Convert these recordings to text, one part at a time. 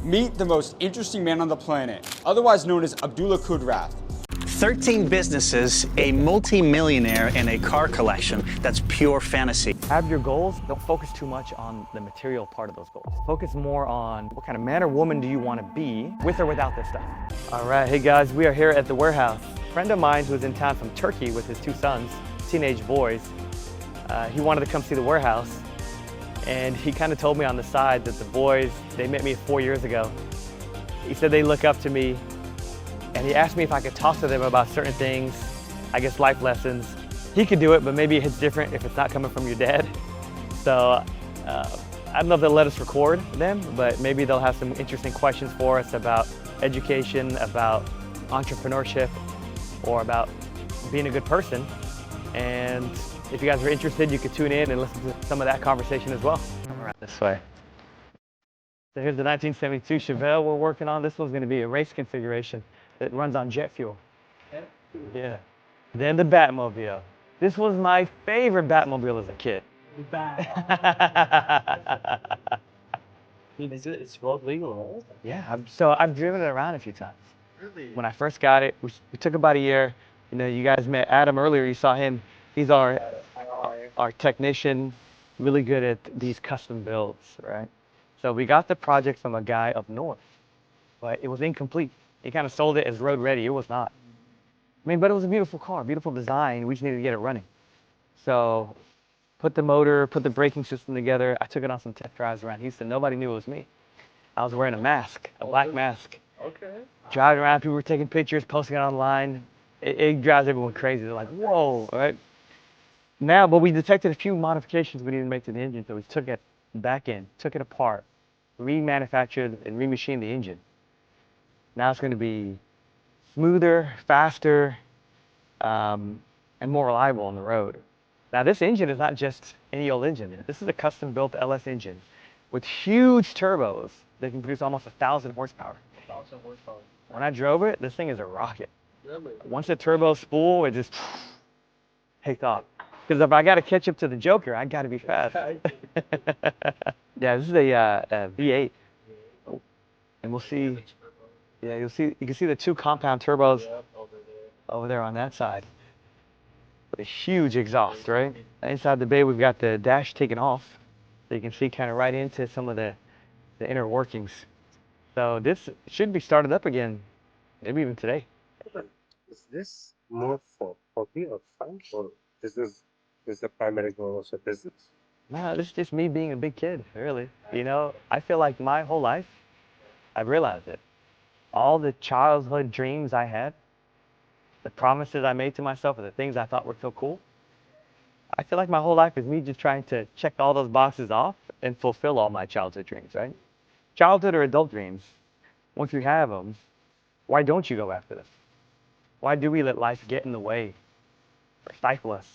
Meet the most interesting man on the planet, otherwise known as Abdullah Kudrath. 13 businesses, a multi-millionaire, and a car collection. That's pure fantasy. Have your goals. Don't focus too much on the material part of those goals. Focus more on what kind of man or woman do you want to be with or without this stuff. All right, hey guys, we are here at the warehouse. A friend of mine who's in town from Turkey with his 2 sons, teenage boys, he wanted to come see the warehouse. And he kind of told me on the side that the boys, they met me 4 years ago. He said they look up to me, and he asked me if I could talk to them about certain things, I guess life lessons. He could do it, but maybe it's different if it's not coming from your dad. So I don't know if they'll let us record them, but maybe they'll have some interesting questions for us about education, about entrepreneurship, or about being a good person. And if you guys are interested, you could tune in and listen to some of that conversation as well. Come around this way. So here's the 1972 Chevelle we're working on. This one's going to be a race configuration that runs on jet fuel. Yeah. Then the Batmobile. This was my favorite Batmobile as a kid. It's road legal, right? Yeah, so I've driven it around a few times. Really? When I first got it, we took about a year. You know, you guys met Adam earlier. You saw him. He's our technician, really good at these custom builds, right? So we got the project from a guy up north, but it was incomplete. He kind of sold it as road ready. It was not. I mean, but it was a beautiful car, beautiful design. We just needed to get it running. So put the motor, put the braking system together. I took it on some test drives around Houston. Nobody knew it was me. I was wearing a mask, a black mask. Okay. Driving around, people were taking pictures, posting it online. It drives everyone crazy. They're like, whoa, right? Now, but we detected a few modifications we needed to make to the engine, so we took it back in, took it apart, remanufactured and remachined the engine. Now it's going to be smoother, faster, and more reliable on the road. Now this engine is not just any old engine. This is a custom-built LS engine with huge turbos that can produce almost 1,000 horsepower. 1,000 horsepower. When I drove it, this thing is a rocket. Really? Once the turbos spool, it just takes off. Because if I got to catch up to the Joker, I got to be fast. Yeah, this is a V8, and we'll see. Yeah, you can see the 2 compound turbos over there on that side. With a huge exhaust, right? Inside the bay, we've got the dash taken off, so you can see kind of right into some of the inner workings. So this should be started up again, maybe even today. Is this more for hobby or fun, or is this the primary goal of the business? No, this is just me being a big kid, really. You know, I feel like my whole life, I've realized it. All the childhood dreams I had, the promises I made to myself, and the things I thought were so cool, I feel like my whole life is me just trying to check all those boxes off and fulfill all my childhood dreams, right? Childhood or adult dreams, once you have them, why don't you go after them? Why do we let life get in the way or stifle us,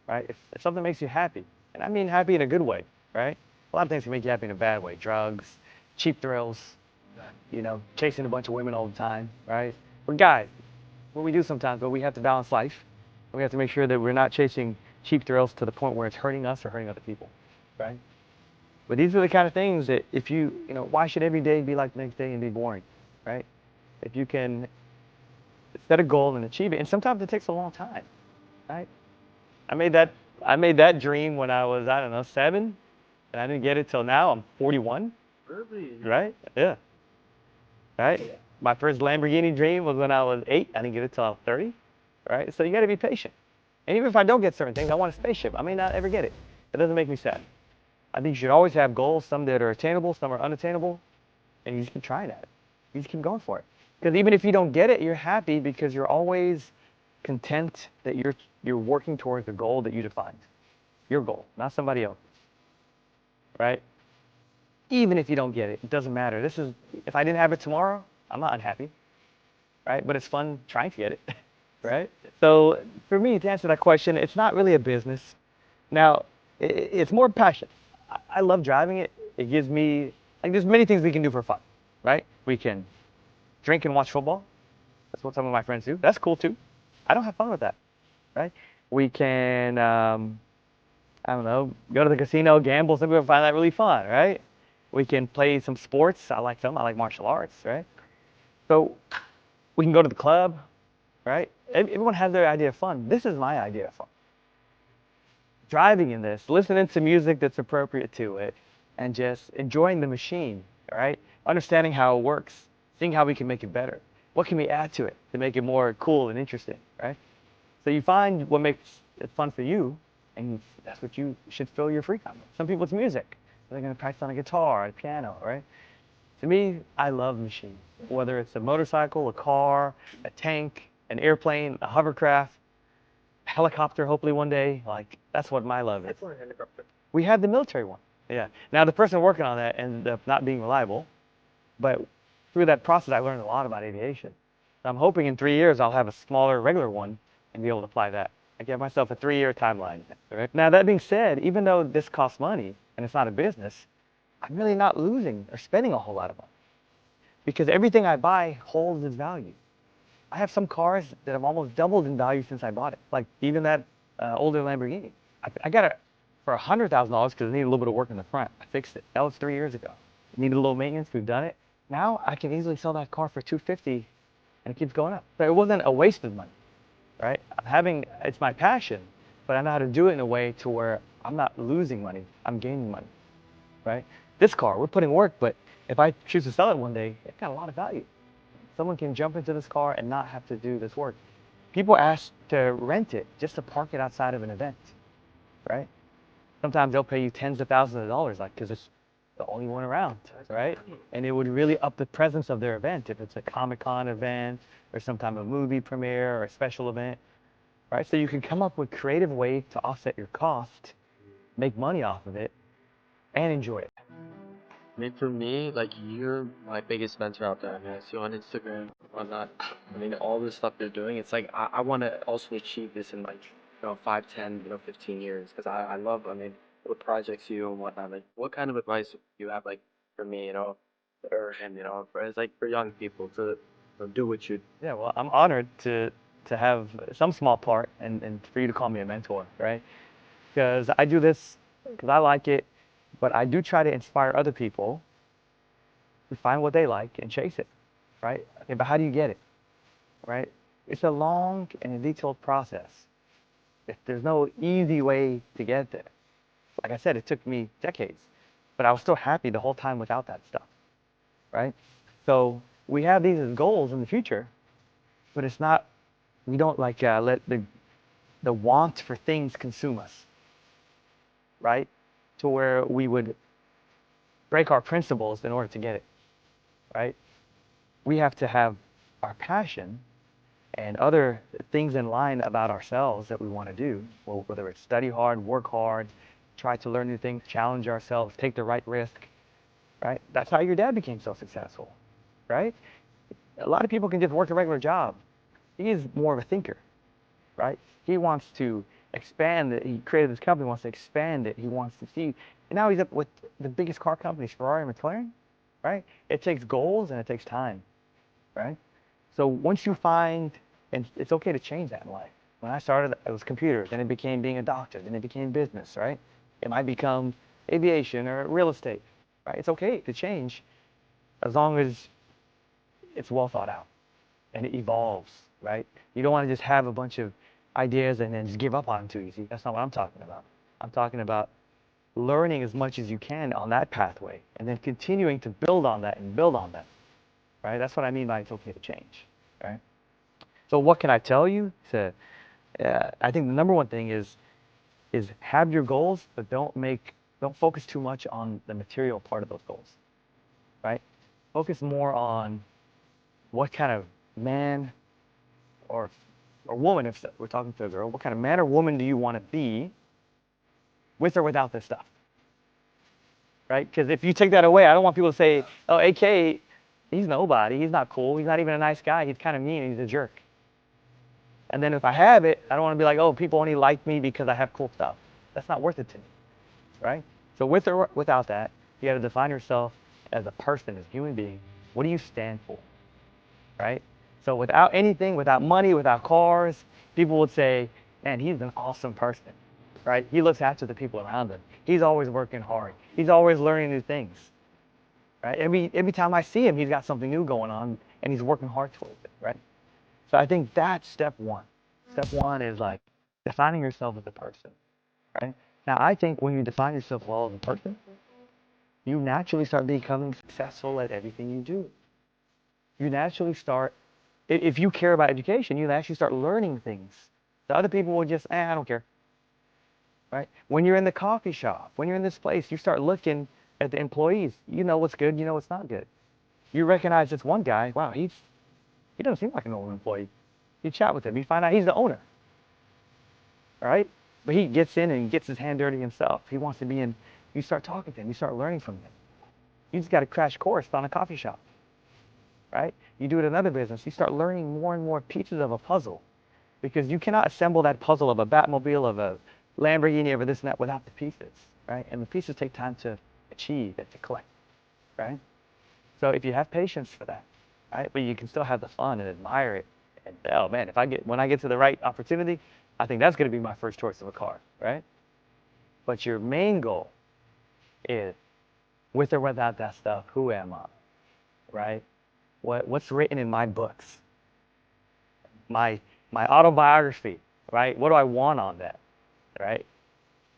right? If something makes you happy, and I mean happy in a good way, right? A lot of things can make you happy in a bad way. Drugs, cheap thrills, you know, chasing a bunch of women all the time, right? We're guys, what we do sometimes, but we have to balance life. We have to make sure that we're not chasing cheap thrills to the point where it's hurting us or hurting other people, right? But these are the kind of things that if you know, why should every day be like the next day and be boring, right? If you can set a goal and achieve it, and sometimes it takes a long time, right? I made that dream when I was, I don't know, 7, and I didn't get it till now. I'm 41. Really? Right? Yeah. Right? My first Lamborghini dream was when I was 8. I didn't get it till I was 30. Right? So you got to be patient. And even if I don't get certain things, I want a spaceship. I may not ever get it. It doesn't make me sad. I think you should always have goals, some that are attainable, some are unattainable, and you just keep trying at it. You just keep going for it. Because even if you don't get it, you're happy because you're always content that you're working towards the goal that you defined. Your goal, not somebody else. Right? Even if you don't get it, it doesn't matter. If I didn't have it tomorrow, I'm not unhappy, right? But it's fun trying to get it, right? So for me, to answer that question, it's not really a business. Now, it's more passion. I love driving it. It gives me, like, there's many things we can do for fun, right? We can drink and watch football. That's what some of my friends do. That's cool too. I don't have fun with that, right? We can, I don't know, go to the casino, gamble. Some people find that really fun, right? We can play some sports. I like them. I like martial arts, right? So we can go to the club, right? Everyone has their idea of fun. This is my idea of fun. Driving in this, listening to music that's appropriate to it, and just enjoying the machine, right? Understanding how it works, seeing how we can make it better. What can we add to it to make it more cool and interesting, right? So you find what makes it fun for you, and that's what you should fill your free time with. Some people it's music. They're gonna practice on a guitar, a piano, right? To me, I love machines. Whether it's a motorcycle, a car, a tank, an airplane, a hovercraft, helicopter, hopefully one day. Like, that's what my love is. That's one helicopter. We had the military one. Yeah. Now, the person working on that ended up not being reliable, but through that process, I learned a lot about aviation. So I'm hoping in 3 years, I'll have a smaller, regular one and be able to fly that. I give myself a 3-year timeline. Right? Now, that being said, even though this costs money and it's not a business, I'm really not losing or spending a whole lot of money because everything I buy holds its value. I have some cars that have almost doubled in value since I bought it. Like even that older Lamborghini. I got it for $100,000 because it needed a little bit of work in the front. I fixed it. That was 3 years ago. It needed a little maintenance. We've done it. Now I can easily sell that car for $250, and it keeps going up. So it wasn't a waste of money, right? It's my passion, but I know how to do it in a way to where I'm not losing money. I'm gaining money, right? This car, we're putting work, but if I choose to sell it one day, it's got a lot of value. Someone can jump into this car and not have to do this work. People ask to rent it just to park it outside of an event, right? Sometimes they'll pay you tens of thousands of dollars, like, because it's the only one around, right? And it would really up the presence of their event if it's a Comic-Con event or some type of movie premiere or a special event, right? So you can come up with creative ways to offset your cost, make money off of it, and enjoy it. I mean, for me, like you're my biggest mentor out there. I mean, I see you on Instagram, whatnot. I mean, all this stuff you're doing. It's like I want to also achieve this in like 5, 10, 15 years because I love. I mean, what projects you and whatnot. Like, what kind of advice do you have like for me, as like for young people to do what you. Yeah, well, I'm honored to have some small part and for you to call me a mentor, right? Because I do this because I like it, but I do try to inspire other people to find what they like and chase it, right? Okay, but how do you get it, right? It's a long and a detailed process. There's no easy way to get there. Like I said, it took me decades, but I was still happy the whole time without that stuff, right? So we have these as goals in the future, but it's not. We don't like let the want for things consume us, right? To where we would break our principles in order to get it, right? We have to have our passion and other things in line about ourselves that we want to do, well, whether it's study hard, work hard, try to learn new things, challenge ourselves, take the right risk, right? That's how your dad became so successful, right? A lot of people can just work a regular job. He is more of a thinker, right? He wants to expand it. He created this company, wants to expand it. He wants to see, and now he's up with the biggest car companies, Ferrari and McLaren, right? It takes goals and it takes time, right? So once you find, and it's okay to change that in life. When I started, it was computers, then it became being a doctor, then it became business, right? It might become aviation or real estate, right? It's okay to change as long as it's well thought out and it evolves, right? You don't want to just have a bunch of ideas and then just give up on them too easy. That's not what I'm talking about. I'm talking about learning as much as you can on that pathway and then continuing to build on that and build on that, right? That's what I mean by it's okay to change, right? So what can I tell you? I think the number one thing is have your goals, but don't focus too much on the material part of those goals, right? Focus more on what kind of man or woman, if we're talking to a girl, what kind of man or woman do you want to be with or without this stuff, right? Because if you take that away, I don't want people to say, oh, AK, he's nobody, he's not cool, he's not even a nice guy, he's kind of mean, he's a jerk. And then if I have it, I don't want to be like, oh, people only like me because I have cool stuff. That's not worth it to me, right? So with or without that, you got to define yourself as a person, as a human being. What do you stand for, right? So without anything, without money, without cars, people would say, man, he's an awesome person, right? He looks after the people around him. He's always working hard. He's always learning new things. right? Every time I see him, he's got something new going on and he's working hard towards it, right? So I think that's step one. Step one is like defining yourself as a person, right? Now, I think when you define yourself well as a person, you naturally start becoming successful at everything you do. You naturally start, if you care about education, you actually start learning things. The other people will just, I don't care, right? When you're in the coffee shop, when you're in this place, you start looking at the employees. You know what's good, you know what's not good. You recognize this one guy, wow, he doesn't seem like an old employee. You chat with him, you find out he's the owner, right? But he gets in and gets his hand dirty himself. He wants to be in, you start talking to him, you start learning from him. You just got a crash course on a coffee shop, right? You do it in another business, you start learning more and more pieces of a puzzle because you cannot assemble that puzzle of a Batmobile, of a Lamborghini, of a this and that without the pieces, right? And the pieces take time to achieve and to collect, right? So if you have patience for that, right? But you can still have the fun and admire it. And oh man, when I get to the right opportunity, I think that's going to be my first choice of a car, right? But your main goal is, with or without that stuff, who am I, right? What's written in my books, my autobiography, right? What do I want on that, right?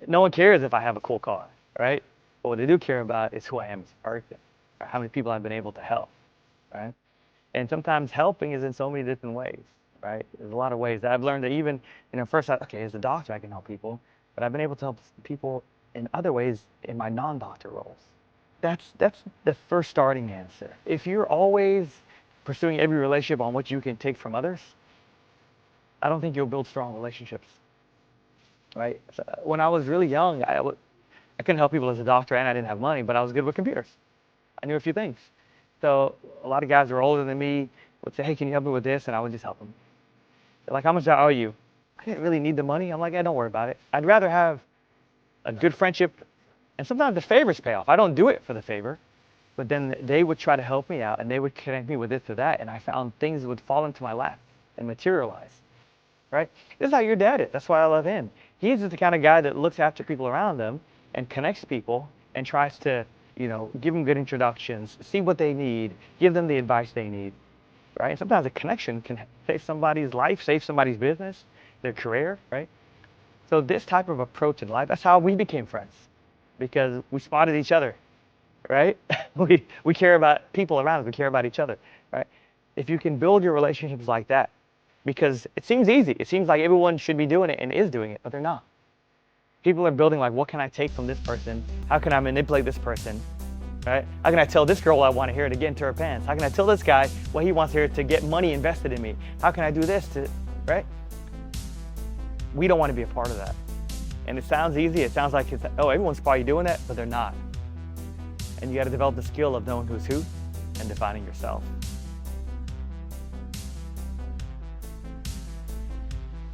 No one cares if I have a cool car, right? But what they do care about is who I am as a person, or how many people I've been able to help, right? And sometimes helping is in so many different ways, right? There's a lot of ways that I've learned that even, first, okay, as a doctor, I can help people, but I've been able to help people in other ways in my non-doctor roles. That's the first starting answer. If you're always pursuing every relationship on what you can take from others, I don't think you'll build strong relationships, right? So when I was really young, I couldn't help people as a doctor and I didn't have money, but I was good with computers. I knew a few things. So a lot of guys who were older than me would say, hey, can you help me with this? And I would just help them. They're like, how much do I owe you? I didn't really need the money. I'm like, yeah, don't worry about it. I'd rather have a good friendship, and sometimes the favors pay off. I don't do it for the favor, but then they would try to help me out and they would connect me with this or that, and I found things would fall into my lap and materialize, right? This is how your dad is. That's why I love him. He's just the kind of guy that looks after people around him and connects people and tries to, give them good introductions, see what they need, give them the advice they need, right? And sometimes a connection can save somebody's life, save somebody's business, their career, right? So this type of approach in life, that's how we became friends, because we spotted each other, right? we care about people around us, we care about each other, right? If you can build your relationships like that, because it seems easy, it seems like everyone should be doing it and is doing it, but they're not. People are building like, what can I take from this person? How can I manipulate this person, right? How can I tell this girl what I want to hear to get into her pants? How can I tell this guy what he wants to hear to get money invested in me? How can I do this right? We don't want to be a part of that. And it sounds easy. It sounds like everyone's probably doing that, but they're not. And you got to develop the skill of knowing who's who and defining yourself.